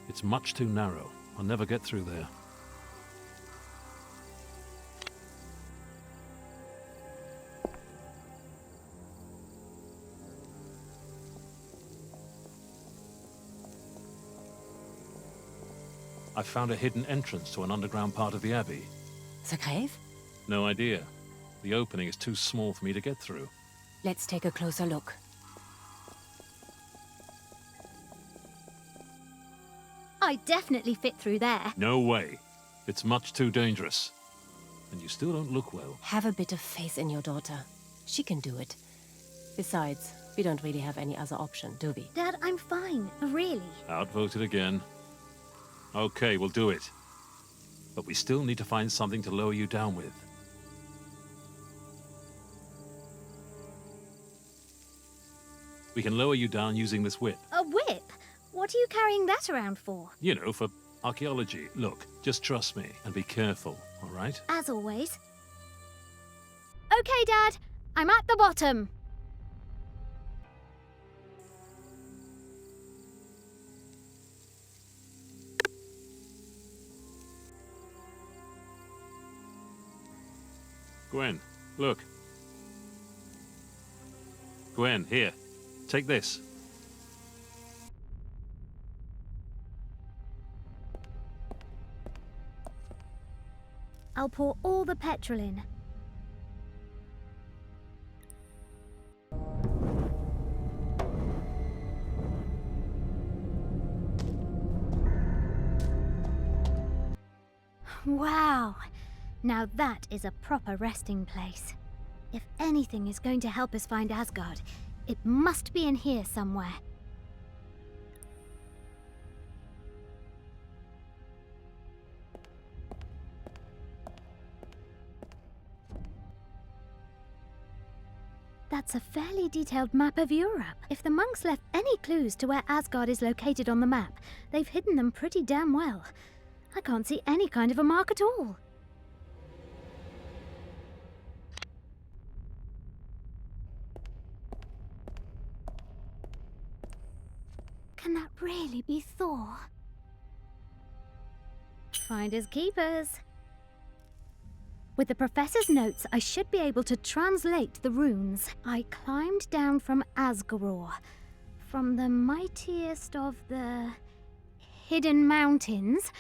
It's much too narrow. I'll never get through there. I found a hidden entrance to an underground part of the Abbey. The cave? No idea. The opening is too small for me to get through. Let's take a closer look. I definitely fit through there. No way. It's much too dangerous. And you still don't look well. Have a bit of faith in your daughter. She can do it. Besides, we don't really have any other option, do we? Dad, I'm fine. Really. Outvoted again. Okay, we'll do it. But we still need to find something to lower you down with. We can lower you down using this whip. A whip? What are you carrying that around for? You know, for archaeology. Look, just trust me and be careful, all right? As always. Okay, Dad. I'm at the bottom. Gwen, look. Gwen, here. Take this. I'll pour all the petrol in. Wow! Now that is a proper resting place. If anything is going to help us find Asgard, it must be in here somewhere. That's a fairly detailed map of Europe. If the monks left any clues to where Asgard is located on the map, they've hidden them pretty damn well. I can't see any kind of a mark at all. Can that really be Thor? Finders keepers. With the professor's notes, I should be able to translate the runes. I climbed down from Asgore, from the mightiest of the hidden mountains,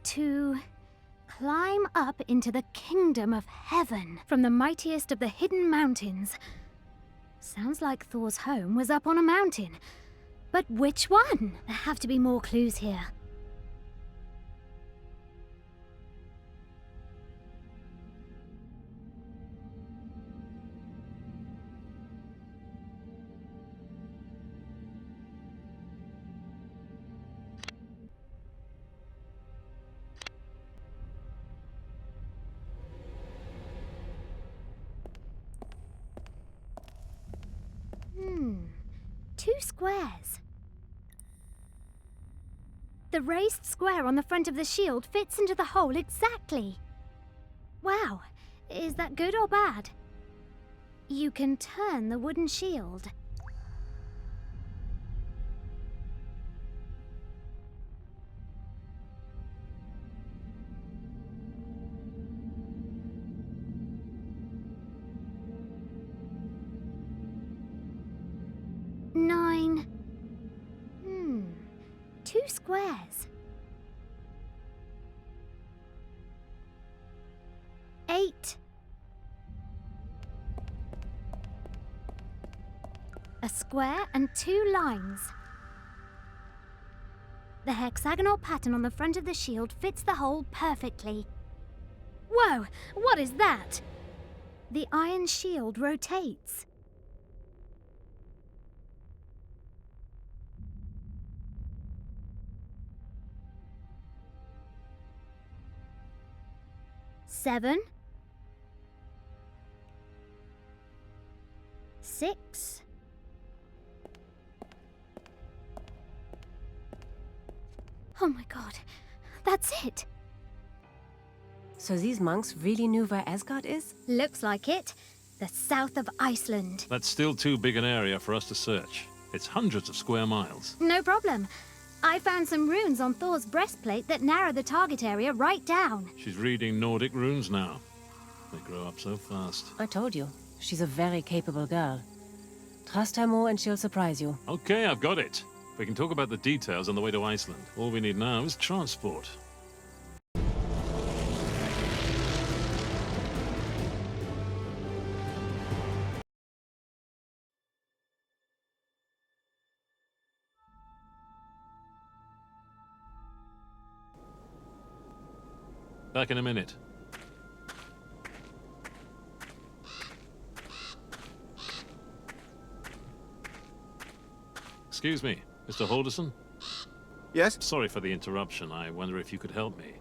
to climb up into the kingdom of heaven from the mightiest of the hidden mountains. Sounds like Thor's home was up on a mountain. But which one? There have to be more clues here. Two squares. The raised square on the front of the shield fits into the hole exactly. Wow, is that good or bad? You can turn the wooden shield. Nine. Two squares. 8. A square and 2 lines. The hexagonal pattern on the front of the shield fits the hole perfectly. Whoa! What is that? The iron shield rotates. Seven. 6. Oh my god, that's it. So these monks really knew where Asgard is? Looks like it. The south of Iceland. That's still too big an area for us to search. It's hundreds of square miles. No problem. I found some runes on Thor's breastplate that narrow the target area right down. She's reading Nordic runes now. They grow up so fast. I told you, she's a very capable girl. Trust her more and she'll surprise you. Okay, I've got it. We can talk about the details on the way to Iceland. All we need now is transport. Back in a minute. Excuse me, Mr. Halderson? Yes? Sorry for the interruption. I wonder if you could help me.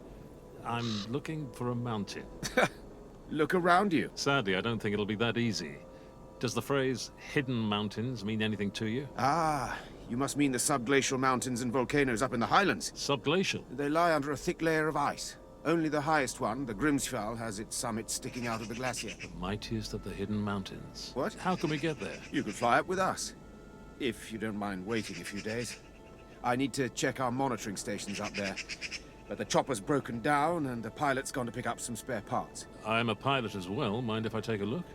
I'm looking for a mountain. Look around you. Sadly, I don't think it'll be that easy. Does the phrase hidden mountains mean anything to you? Ah, you must mean the subglacial mountains and volcanoes up in the highlands. Subglacial? They lie under a thick layer of ice. Only the highest one, the Grimsfjall, has its summit sticking out of the glacier. The mightiest of the hidden mountains. What? How can we get there? You could fly up with us, if you don't mind waiting a few days. I need to check our monitoring stations up there. But the chopper's broken down, and the pilot's gone to pick up some spare parts. I'm a pilot as well. Mind if I take a look?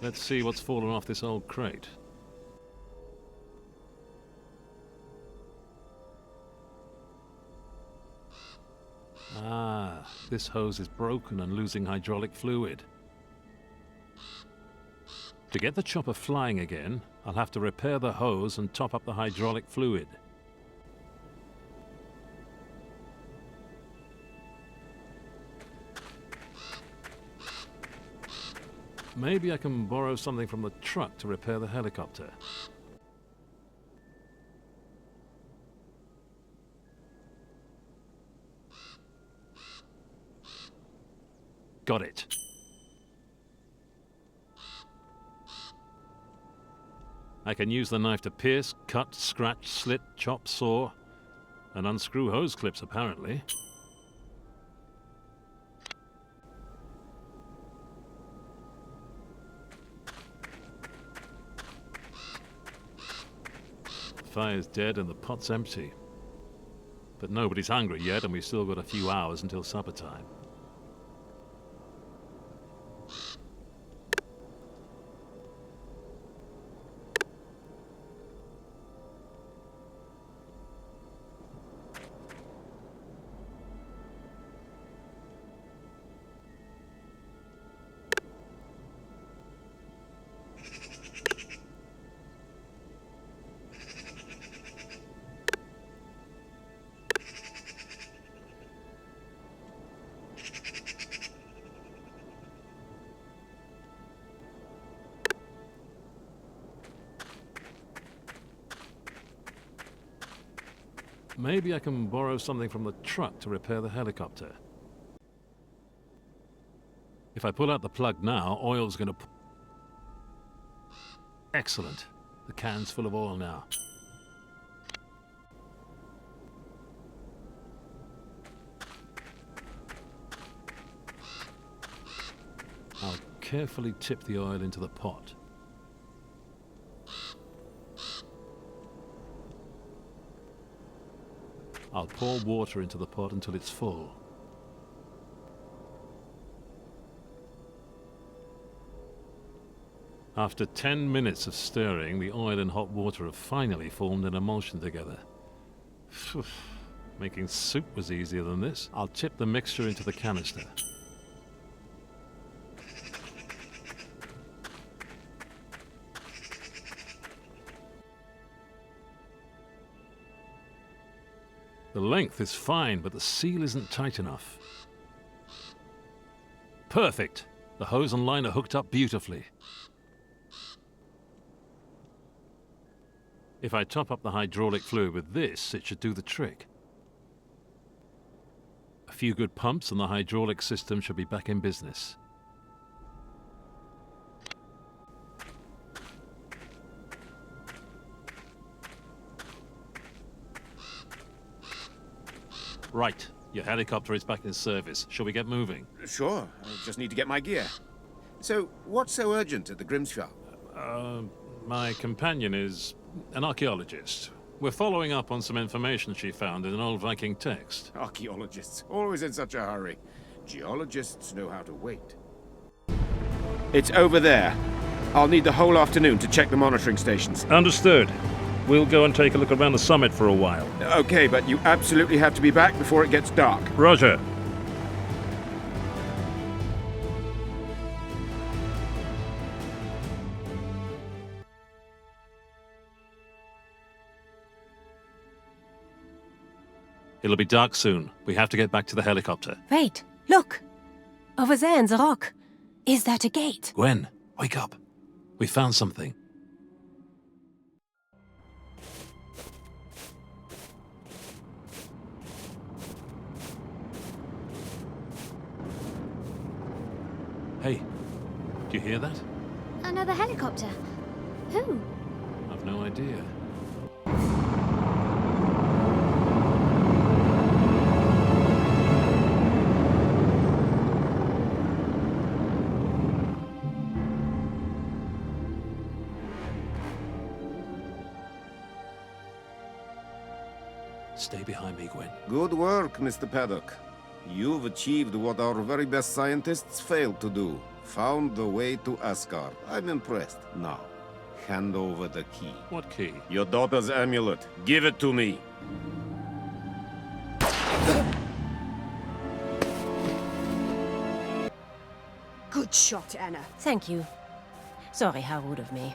Let's see what's fallen off this old crate. Ah, this hose is broken and losing hydraulic fluid. To get the chopper flying again, I'll have to repair the hose and top up the hydraulic fluid. Maybe I can borrow something from the truck to repair the helicopter. Got it. I can use the knife to pierce, cut, scratch, slit, chop, saw, and unscrew hose clips, apparently. The fire's dead and the pot's empty. But nobody's hungry yet, and we've still got a few hours until supper time. Maybe I can borrow something from the truck to repair the helicopter. If I pull out the plug now, oil's gonna... Excellent. The can's full of oil now. I'll carefully tip the oil into the pot. I'll pour water into the pot until it's full. After 10 minutes of stirring, the oil and hot water have finally formed an emulsion together. Phew. Making soup was easier than this. I'll tip the mixture into the canister. The length is fine, but the seal isn't tight enough. Perfect. The hose and line are hooked up beautifully. If I top up the hydraulic fluid with this, it should do the trick. A few good pumps and the hydraulic system should be back in business. Right. Your helicopter is back in service. Shall we get moving? Sure, I just need to get my gear. So, what's so urgent at the Grimsfjall? My companion is an archaeologist. We're following up on some information she found in an old Viking text. Archaeologists, always in such a hurry. Geologists know how to wait. It's over there. I'll need the whole afternoon to check the monitoring stations. Understood. We'll go and take a look around the summit for a while. Okay, but you absolutely have to be back before it gets dark. Roger. It'll be dark soon. We have to get back to the helicopter. Wait, look! Over there in the rock. Is that a gate? Gwen, wake up. We found something. Hey, do you hear that? Another helicopter. Who? I've no idea. Stay behind me, Gwen. Good work, Mr. Paddock. You've achieved what our very best scientists failed to do. Found the way to Asgard. I'm impressed. Now, hand over the key. What key? Your daughter's amulet. Give it to me. Good shot, Anna. Thank you. Sorry, how rude of me.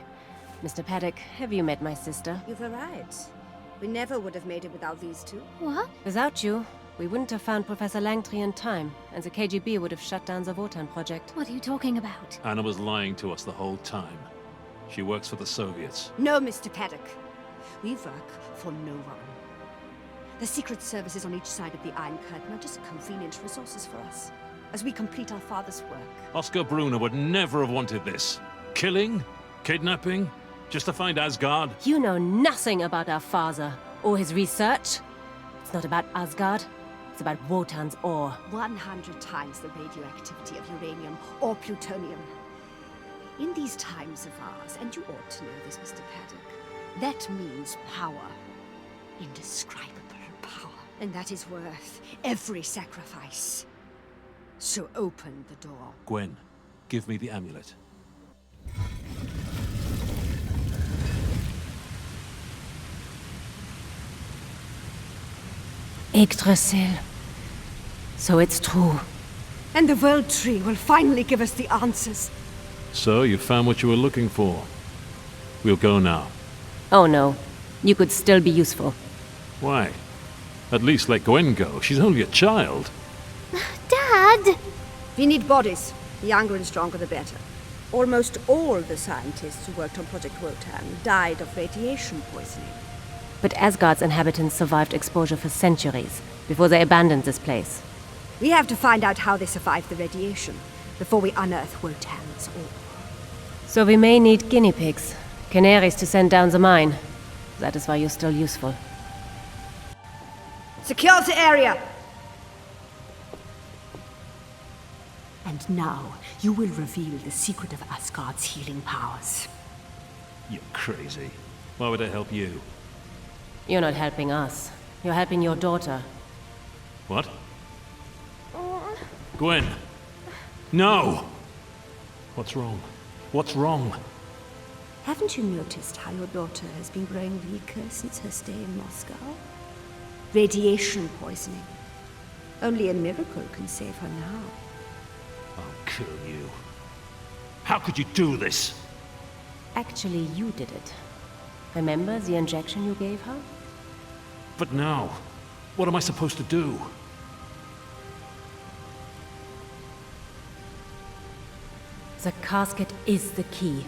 Mr. Paddock, have you met my sister? You were right. We never would have made it without these two. What? Without you, we wouldn't have found Professor Langtry in time, and the KGB would have shut down the Wotan project. What are you talking about? Anna was lying to us the whole time. She works for the Soviets. No, Mr. Paddock. We work for no one. The Secret Service is on each side of the Iron Curtain are just convenient resources for us, as we complete our father's work. Oscar Brunner would never have wanted this. Killing? Kidnapping? Just to find Asgard? You know nothing about our father, or his research. It's not about Asgard. It's about Wotan's ore. 100 times the radioactivity of uranium or plutonium. In these times of ours, and you ought to know this, Mr. Paddock, that means power. Indescribable power. And that is worth every sacrifice. So open the door. Gwen, give me the amulet. Yggdrasil. So it's true. And the World Tree will finally give us the answers. So, you found what you were looking for. We'll go now. Oh no. You could still be useful. Why? At least let Gwen go. She's only a child. Dad! We need bodies. The younger and stronger, the better. Almost all the scientists who worked on Project Wotan died of radiation poisoning. But Asgard's inhabitants survived exposure for centuries, before they abandoned this place. We have to find out how they survived the radiation before we unearth Wotan's ore. So we may need guinea pigs, canaries to send down the mine. That is why you're still useful. Secure the area! And now, you will reveal the secret of Asgard's healing powers. You're crazy. Why would I help you? You're not helping us. You're helping your daughter. What? Gwen! No! What's wrong? What's wrong? Haven't you noticed how your daughter has been growing weaker since her stay in Moscow? Radiation poisoning. Only a miracle can save her now. I'll kill you. How could you do this? Actually, you did it. Remember the injection you gave her? But now, What am I supposed to do? The casket is the key.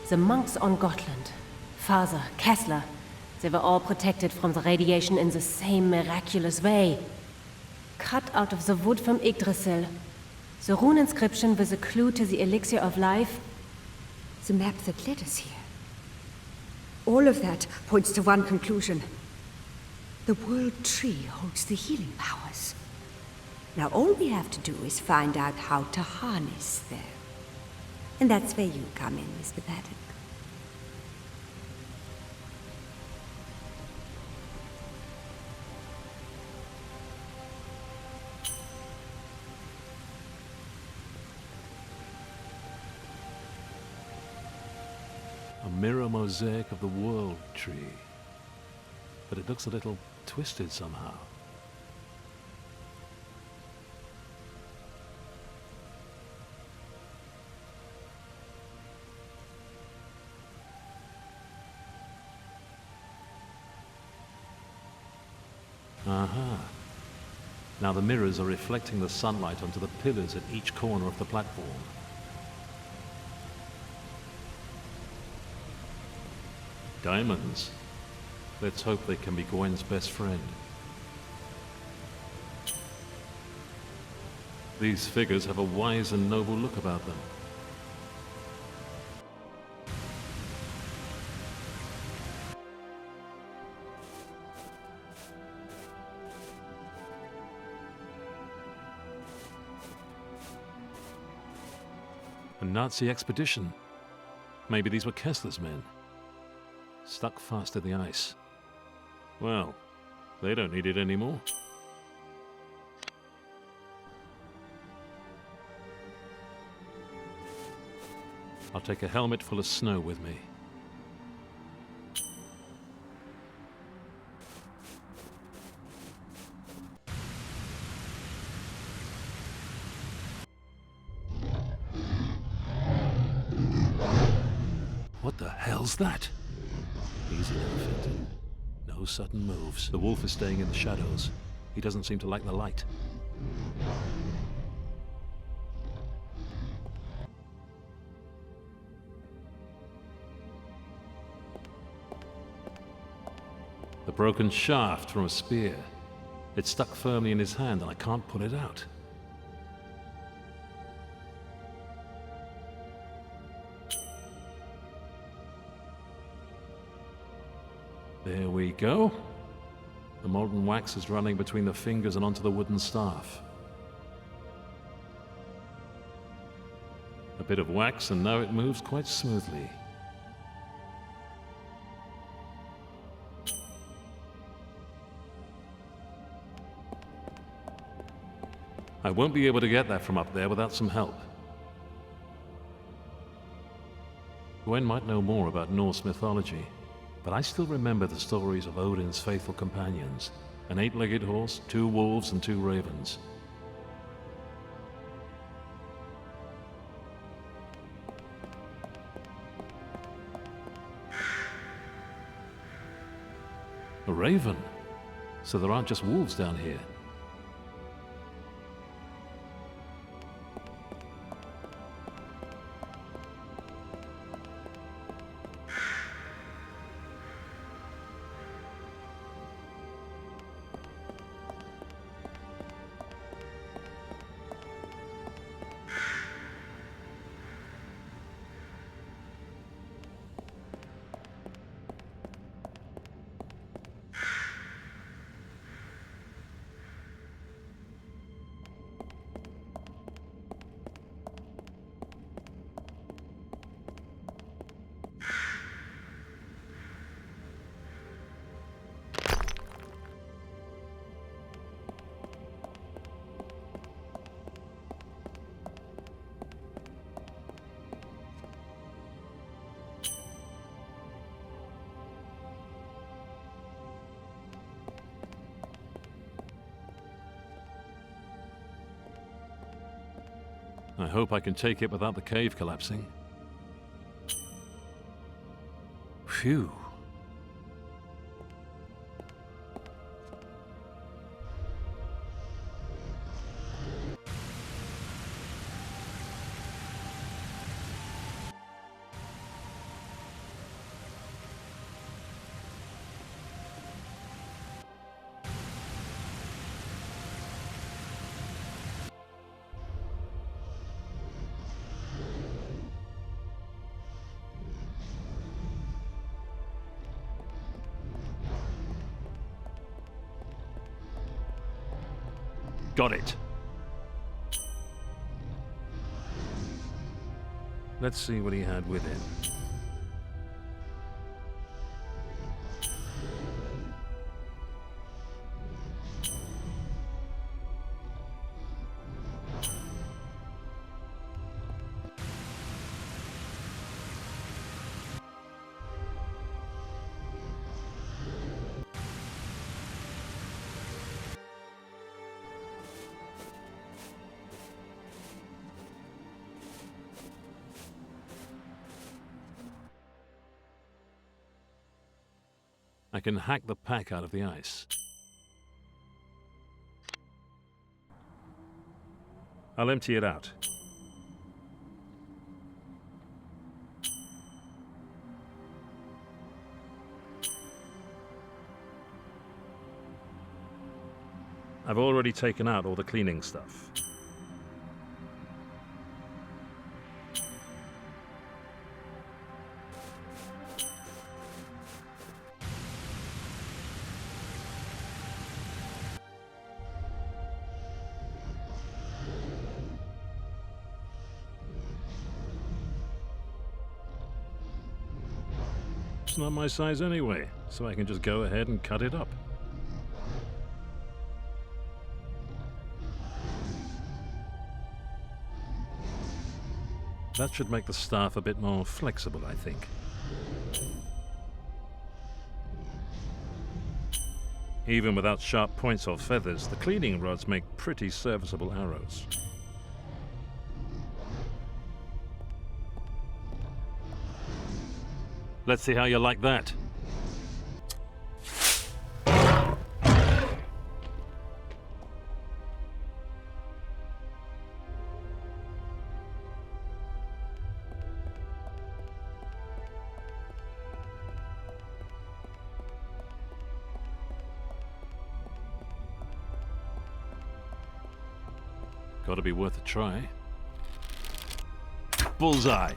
The monks on Gotland, Father, Kessler, they were all protected from the radiation in the same miraculous way. Cut out of the wood from Yggdrasil. The rune inscription with a clue to the elixir of life. The map that led us here. All of that points to one conclusion. The World Tree holds the healing powers. Now all we have to do is find out how to harness them. And that's where you come in, Mr. Paddock. A mirror mosaic of the World Tree. But it looks a little twisted somehow. Aha. Now the mirrors are reflecting the sunlight onto the pillars at each corner of the platform. Diamonds. Let's hope they can be Gwen's best friend. These figures have a wise and noble look about them. A Nazi expedition. Maybe these were Kessler's men. Stuck fast in the ice. Well, they don't need it anymore. I'll take a helmet full of snow with me. What the hell's that? Easy now, Fenton. No sudden moves. The wolf is staying in the shadows. He doesn't seem to like the light. The broken shaft from a spear. It's stuck firmly in his hand and I can't pull it out. There we go. The molten wax is running between the fingers and onto the wooden staff. A bit of wax and now it moves quite smoothly. I won't be able to get that from up there without some help. Gwen might know more about Norse mythology, but I still remember the stories of Odin's faithful companions, an 8-legged horse, 2 wolves, and 2 ravens. A raven? So there aren't just wolves down here. I hope I can take it without the cave collapsing. Phew. Got it. Let's see what he had with him. I can hack the pack out of the ice. I'll empty it out. I've already taken out all the cleaning stuff. It's not my size anyway, so I can just go ahead and cut it up. That should make the staff a bit more flexible, I think. Even without sharp points or feathers, the cleaning rods make pretty serviceable arrows. Let's see how you like that. Gotta be worth a try. Bullseye!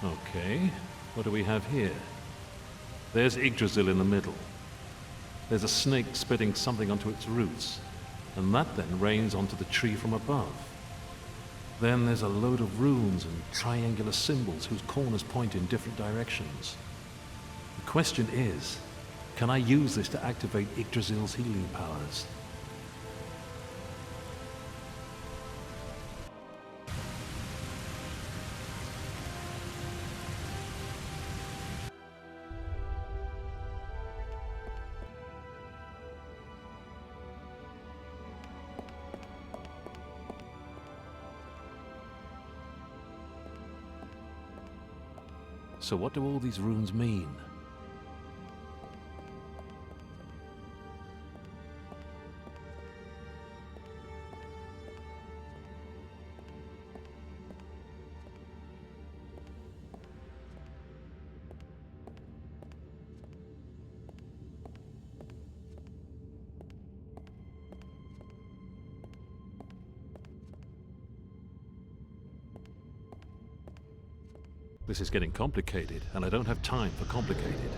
Okay, what do we have here? There's Yggdrasil in the middle. There's a snake spitting something onto its roots, and that then rains onto the tree from above. Then there's a load of runes and triangular symbols whose corners point in different directions. The question is, can I use this to activate Yggdrasil's healing powers? So what do all these runes mean? This is getting complicated, and I don't have time for complicated.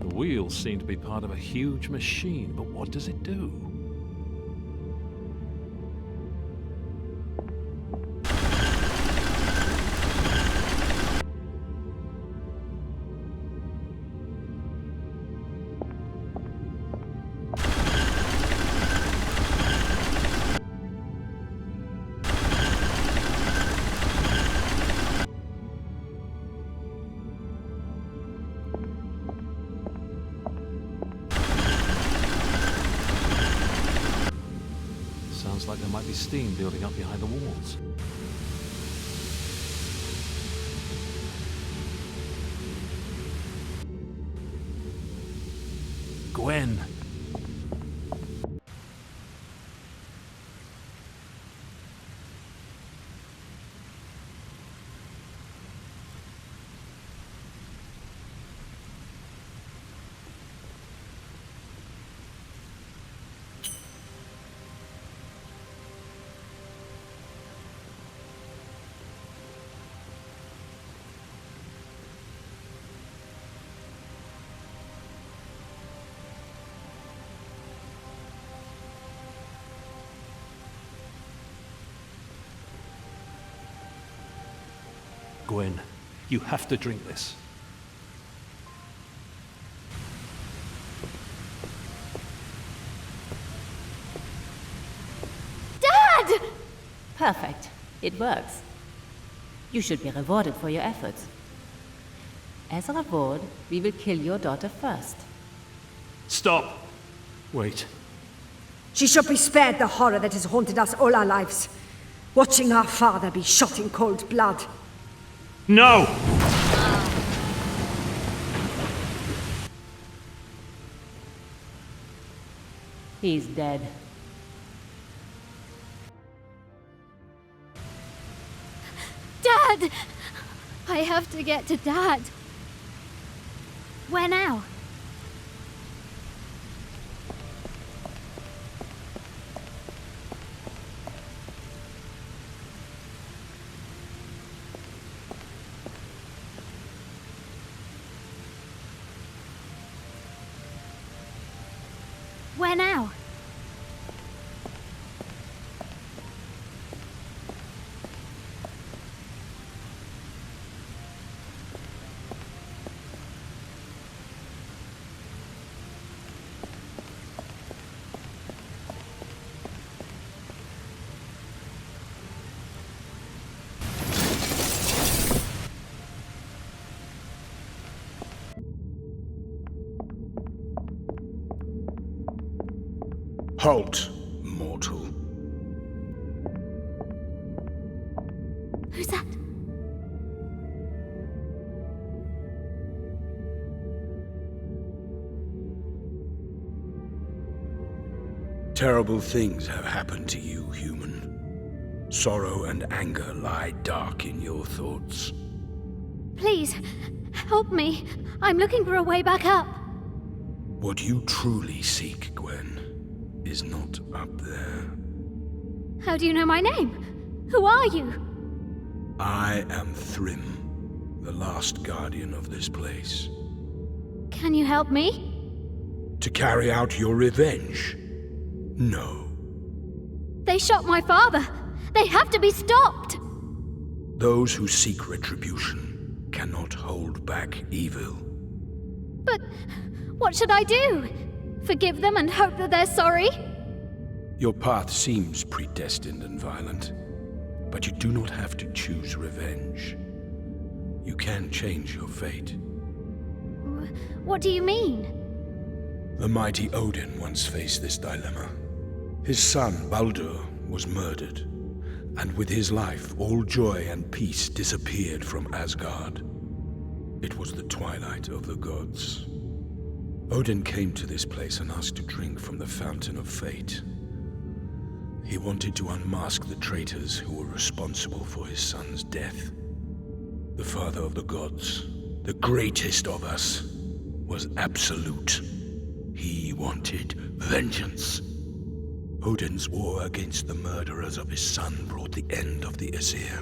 The wheels seem to be part of a huge machine, but what does it do? Sounds like there might be steam building up behind the walls. Gwen! Gwen, you have to drink this. Dad! Perfect. It works. You should be rewarded for your efforts. As a reward, we will kill your daughter first. Stop! Wait. She should be spared the horror that has haunted us all our lives. Watching our father be shot in cold blood. No! He's dead. Dad! I have to get to Dad. Where now? Where now? Halt, mortal. Who's that? Terrible things have happened to you, human. Sorrow and anger lie dark in your thoughts. Please, help me. I'm looking for a way back up. What you truly seek, Gwen, is not up there. How do you know my name? Who are you? I am Thrym, the last guardian of this place. Can you help me? To carry out your revenge? No. They shot my father. They have to be stopped. Those who seek retribution cannot hold back evil. But what should I do? Forgive them and hope that they're sorry? Your path seems predestined and violent, but you do not have to choose revenge. You can change your fate. What do you mean? The mighty Odin once faced this dilemma. His son, Baldur, was murdered, and with his life, all joy and peace disappeared from Asgard. It was the twilight of the gods. Odin came to this place and asked to drink from the fountain of fate. He wanted to unmask the traitors who were responsible for his son's death. The father of the gods, the greatest of us, was absolute. He wanted vengeance. Odin's war against the murderers of his son brought the end of the Aesir.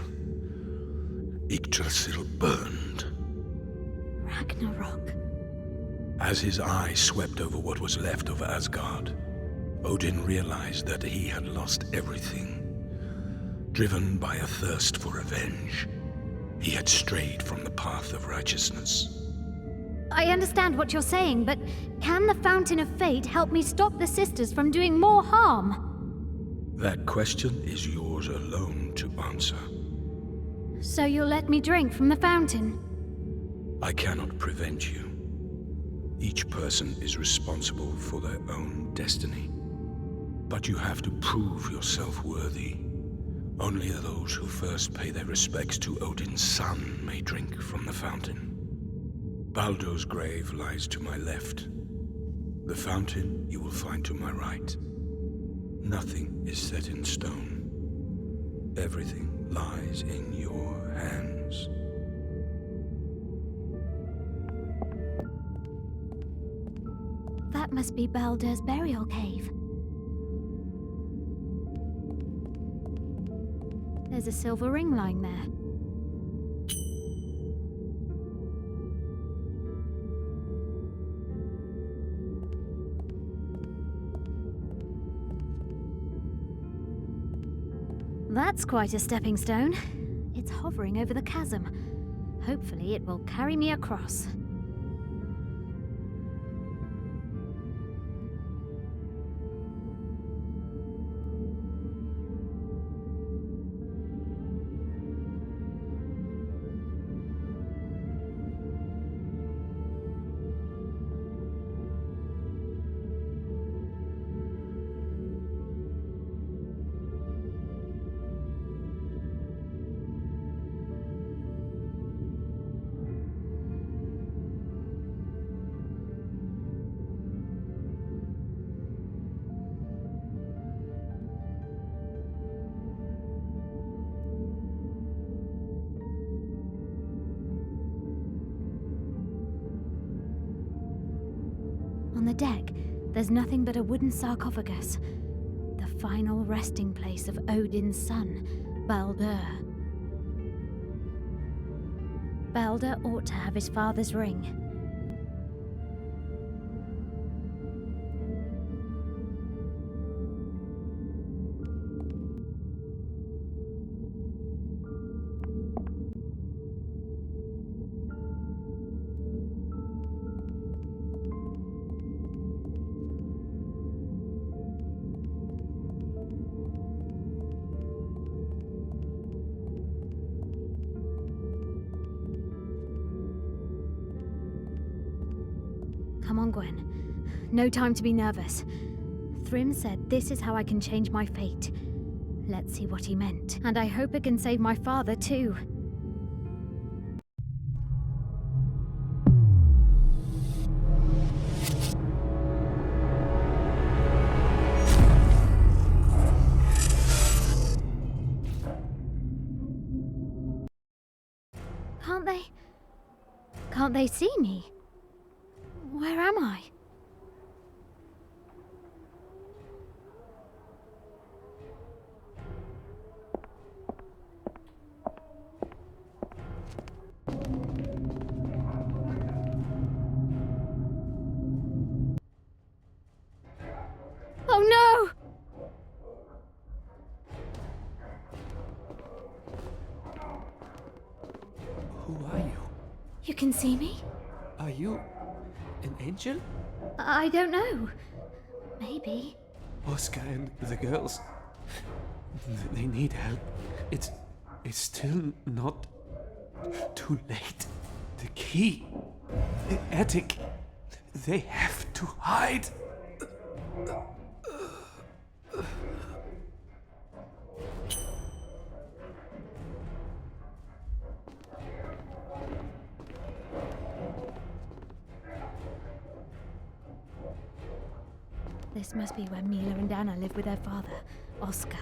Yggdrasil burned. Ragnarok. As his eye swept over what was left of Asgard, Odin realized that he had lost everything. Driven by a thirst for revenge, he had strayed from the path of righteousness. I understand what you're saying, but can the Fountain of Fate help me stop the sisters from doing more harm? That question is yours alone to answer. So you'll let me drink from the fountain? I cannot prevent you. Each person is responsible for their own destiny. But you have to prove yourself worthy. Only those who first pay their respects to Odin's son may drink from the fountain. Baldur's grave lies to my left. The fountain you will find to my right. Nothing is set in stone. Everything lies in your hands. That must be Baldur's burial cave. There's a silver ring lying there. That's quite a stepping stone. It's hovering over the chasm. Hopefully it will carry me across. On the deck, there's nothing but a wooden sarcophagus. The final resting place of Odin's son, Baldur. Baldur ought to have his father's ring. Come on, Gwen. No time to be nervous. Thrym said this is how I can change my fate. Let's see what he meant. And I hope it can save my father, too. Can't they see me? Where am I? Oh no! Who are you? You can see me? Are you an angel? I don't know. Maybe. Oscar and the girls. They need help. It's still not too late. The key. The attic. They have to hide. This must be where Mila and Anna live with their father, Oscar.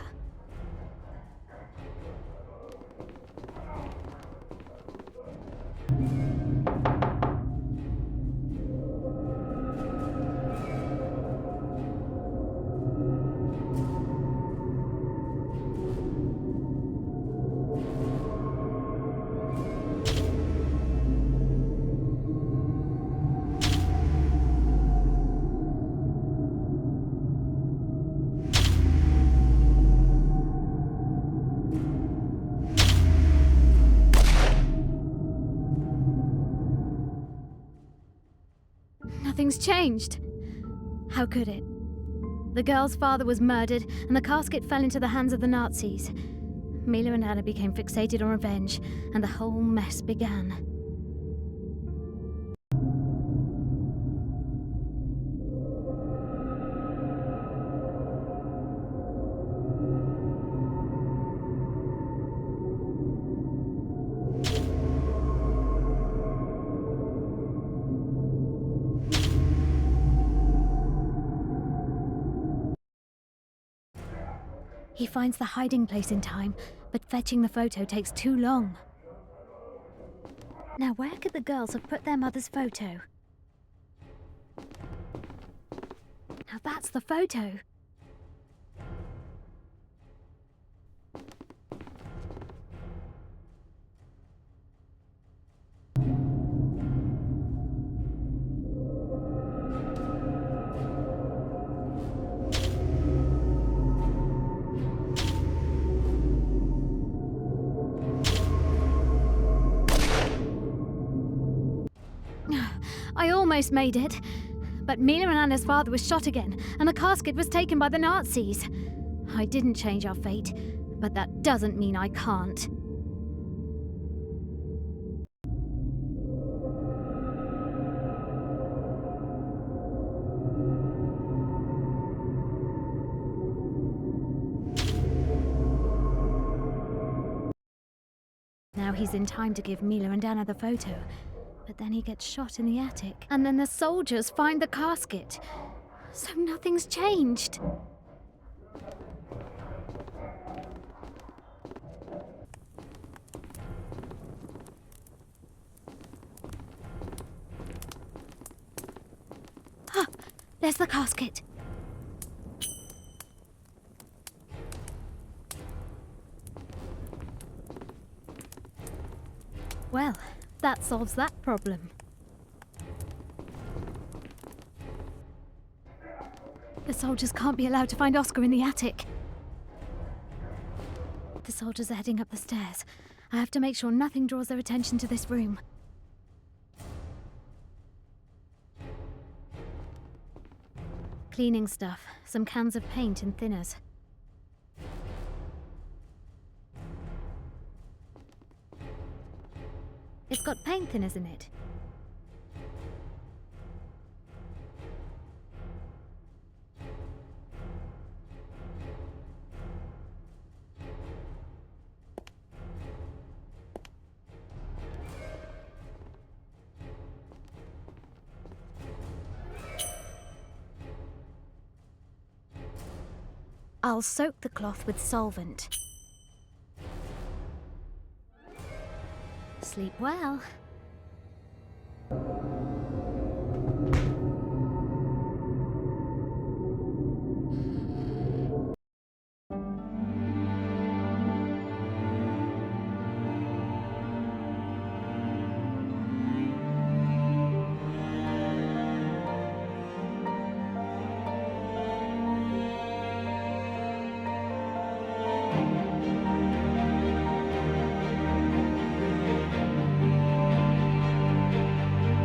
nothing's changed. How could it? The girl's father was murdered, and the casket fell into the hands of the Nazis. Mila and Anna became fixated on revenge, and the whole mess began. He finds the hiding place in time, but fetching the photo takes too long. Now, where could the girls have put their mother's photo? Now that's the photo. I almost made it. But Mila and Anna's father was shot again, and the casket was taken by the Nazis. I didn't change our fate, but that doesn't mean I can't. Now he's in time to give Mila and Anna the photo. But then he gets shot in the attic. And then the soldiers find the casket. So nothing's changed. Ah, there's the casket. Well, that solves that problem. The soldiers can't be allowed to find Oscar in the attic. The soldiers are heading up the stairs. I have to make sure nothing draws their attention to this room. Cleaning stuff, some cans of paint and thinners. It's got paint thinners in it. I'll soak the cloth with solvent. Sleep well.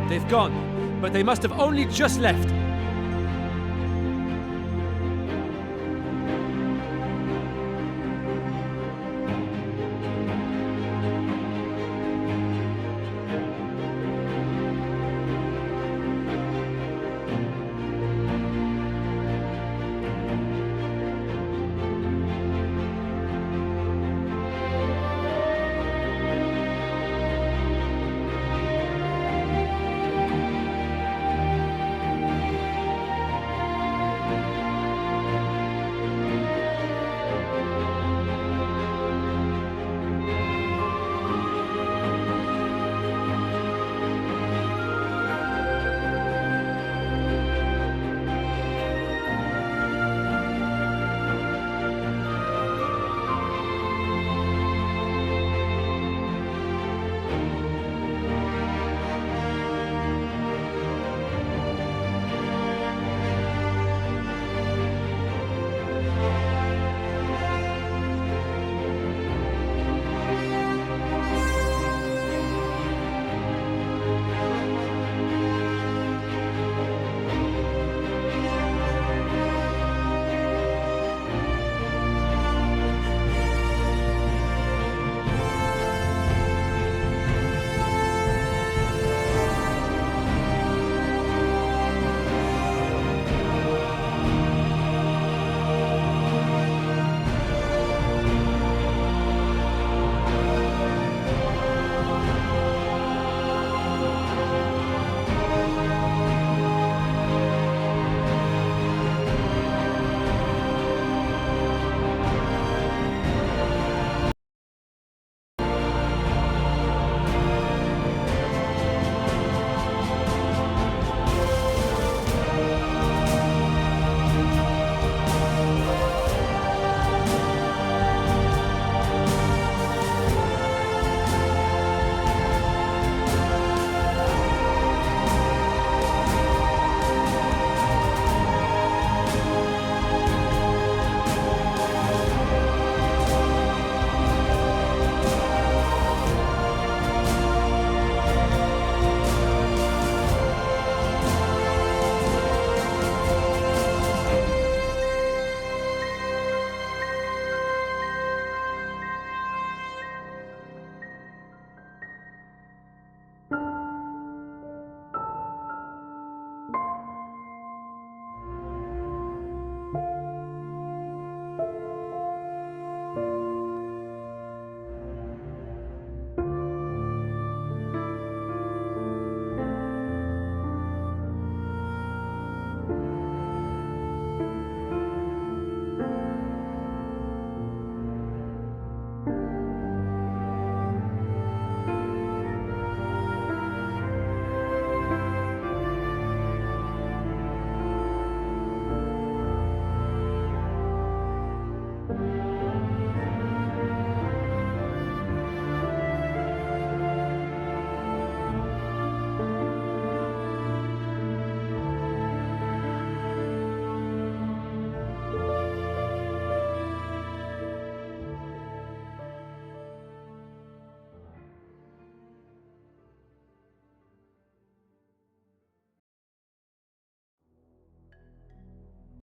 They've gone, but they must have only just left.